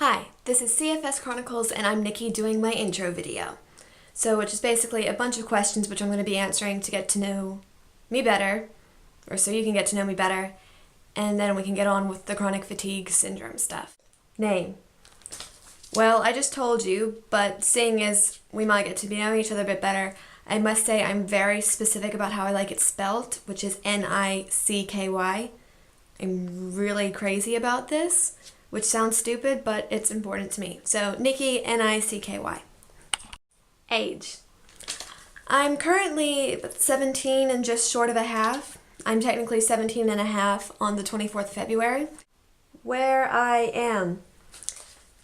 Hi, this is CFS Chronicles and I'm Nikki doing my intro video. Which is basically a bunch of questions which I'm going to be answering to get to know me better, or so you can get to know me better, and then we can get on with the chronic fatigue syndrome stuff. Name. Well, I just told you, but seeing as we might get to know each other a bit better, I must say I'm very specific about how I like it spelt, which is N-I-C-K-Y. I'm really crazy about this, which sounds stupid, but it's important to me. So, Nikki, N-I-C-K-Y. Age. I'm currently 17 and just short of a half. I'm technically 17 and a half on the 24th of February. Where I am.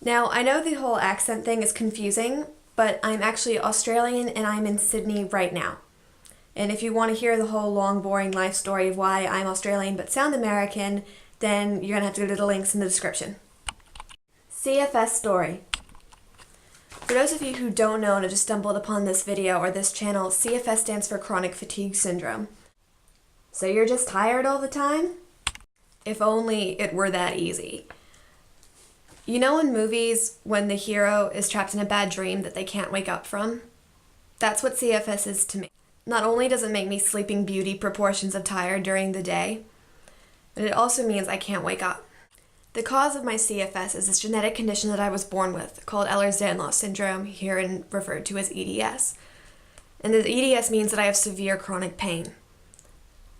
Now, I know the whole accent thing is confusing, but I'm actually Australian and I'm in Sydney right now. And if you want to hear the whole long, boring life story of why I'm Australian but sound American, then you're going to have to go to the links in the description. CFS story. For those of you who don't know and have just stumbled upon this video or this channel, CFS stands for chronic fatigue syndrome. So you're just tired all the time? If only it were that easy. You know in movies when the hero is trapped in a bad dream that they can't wake up from? That's what CFS is to me. Not only does it make me Sleeping Beauty proportions of tired during the day, but it also means I can't wake up. The cause of my CFS is this genetic condition that I was born with, called Ehlers-Danlos syndrome, herein referred to as EDS. And the EDS means that I have severe chronic pain.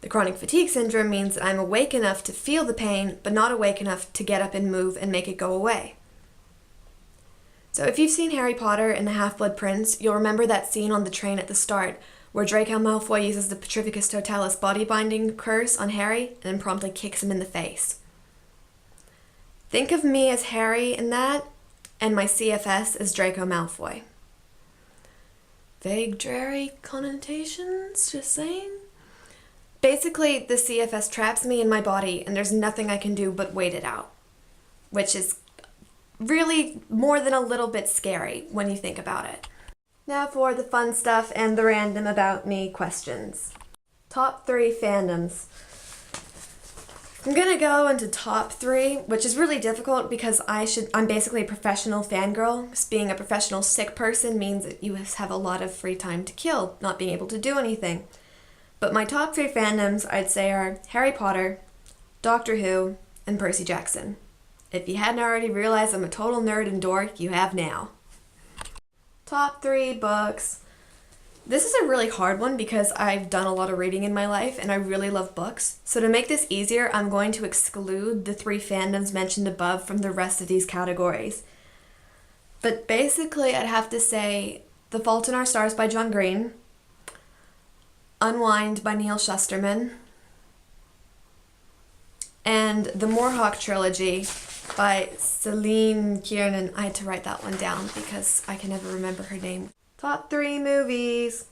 The chronic fatigue syndrome means that I'm awake enough to feel the pain, but not awake enough to get up and move and make it go away. So if you've seen Harry Potter and the Half-Blood Prince, you'll remember that scene on the train at the start, where Draco Malfoy uses the Petrificus Totalis body-binding curse on Harry and then promptly kicks him in the face. Think of me as Harry in that, and my CFS as Draco Malfoy. Vague, dreary connotations, just saying. Basically, the CFS traps me in my body, and there's nothing I can do but wait it out. Which is really more than a little bit scary when you think about it. Now for the fun stuff and the random about me questions. Top 3 fandoms. I'm gonna go into top 3, which is really difficult because I'm basically a professional fangirl. Being a professional sick person means that you have a lot of free time to kill, not being able to do anything. But my top 3 fandoms, I'd say, are Harry Potter, Doctor Who, and Percy Jackson. If you hadn't already realized I'm a total nerd and dork, you have now. Top 3 books. This is a really hard one because I've done a lot of reading in my life and I really love books. So to make this easier, I'm going to exclude the 3 fandoms mentioned above from the rest of these categories. But basically, I'd have to say The Fault in Our Stars by John Green, Unwind by Neil Shusterman, and the Morhawk trilogy by Celine Kiernan. I had to write that one down because I can never remember her name. Top 3 movies.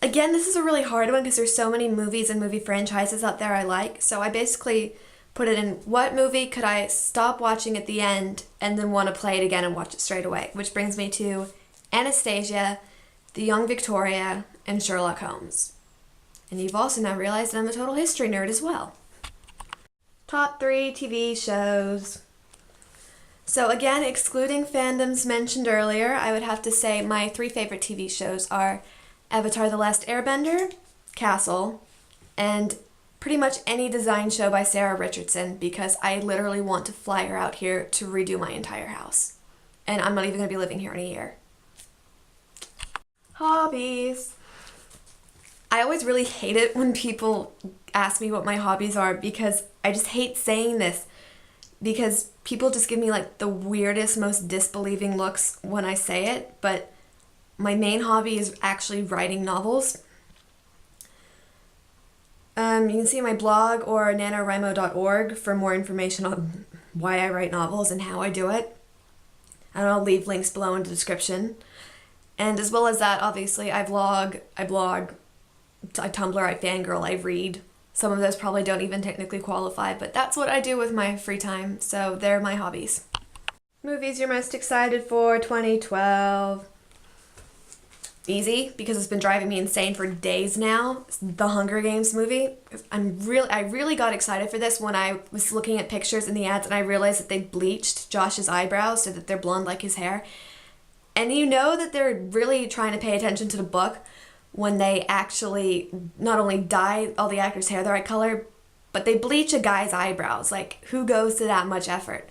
Again, this is a really hard one because there's so many movies and movie franchises out there I like. So I basically put it in what movie could I stop watching at the end and then want to play it again and watch it straight away. Which brings me to Anastasia, The Young Victoria, and Sherlock Holmes. And you've also now realized that I'm a total history nerd as well. Top 3 TV shows. So again, excluding fandoms mentioned earlier, I would have to say my 3 favorite TV shows are Avatar: The Last Airbender, Castle, and pretty much any design show by Sarah Richardson because I literally want to fly her out here to redo my entire house. And I'm not even going to be living here in a year. Hobbies. I always really hate it when people ask me what my hobbies are because I just hate saying this because people just give me like the weirdest, most disbelieving looks when I say it, but my main hobby is actually writing novels. You can see my blog or nanowrimo.org for more information on why I write novels and how I do it. And I'll leave links below in the description. And as well as that, obviously, I blog, I Tumblr, I fangirl, I read. Some of those probably don't even technically qualify, but that's what I do with my free time, so they're my hobbies. Movies you're most excited for 2012. easy because it's been driving me insane for days now. It's the Hunger Games movie. I really got excited for this when I was looking at pictures in the ads and I realized that they bleached Josh's eyebrows so that they're blonde like his hair. And you know that they're really trying to pay attention to the book when they actually not only dye all the actors' hair the right color, but they bleach a guy's eyebrows. Like, who goes to that much effort?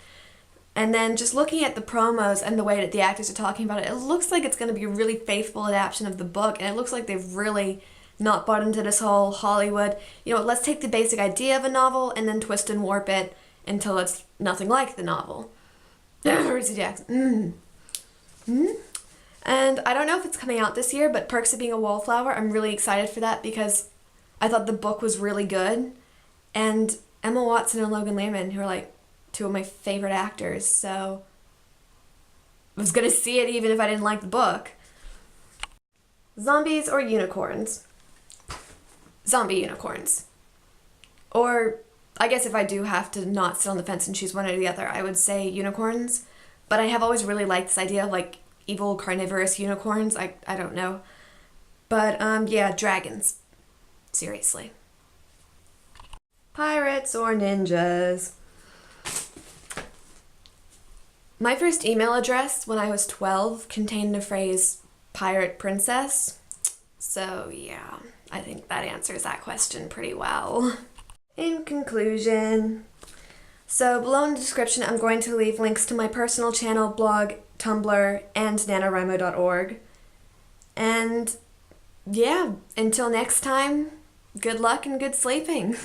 And then just looking at the promos and the way that the actors are talking about it, it looks like it's going to be a really faithful adaptation of the book, and it looks like they've really not bought into this whole Hollywood, let's take the basic idea of a novel and then twist and warp it until it's nothing like the novel. Percy Jackson. And I don't know if it's coming out this year, but Perks of Being a Wallflower, I'm really excited for that because I thought the book was really good. And Emma Watson and Logan Lerman, who are like two of my favorite actors, so I was gonna see it even if I didn't like the book. Zombies or unicorns? Zombie unicorns. Or I guess if I do have to not sit on the fence and choose one or the other, I would say unicorns. But I have always really liked this idea of like evil carnivorous unicorns. I don't know. But yeah, dragons. Seriously. Pirates or ninjas? My first email address when I was 12 contained the phrase pirate princess. So yeah, I think that answers that question pretty well. In conclusion, so below in the description I'm going to leave links to my personal channel, blog, Tumblr, and NaNoWriMo.org. And yeah, until next time, good luck and good sleeping.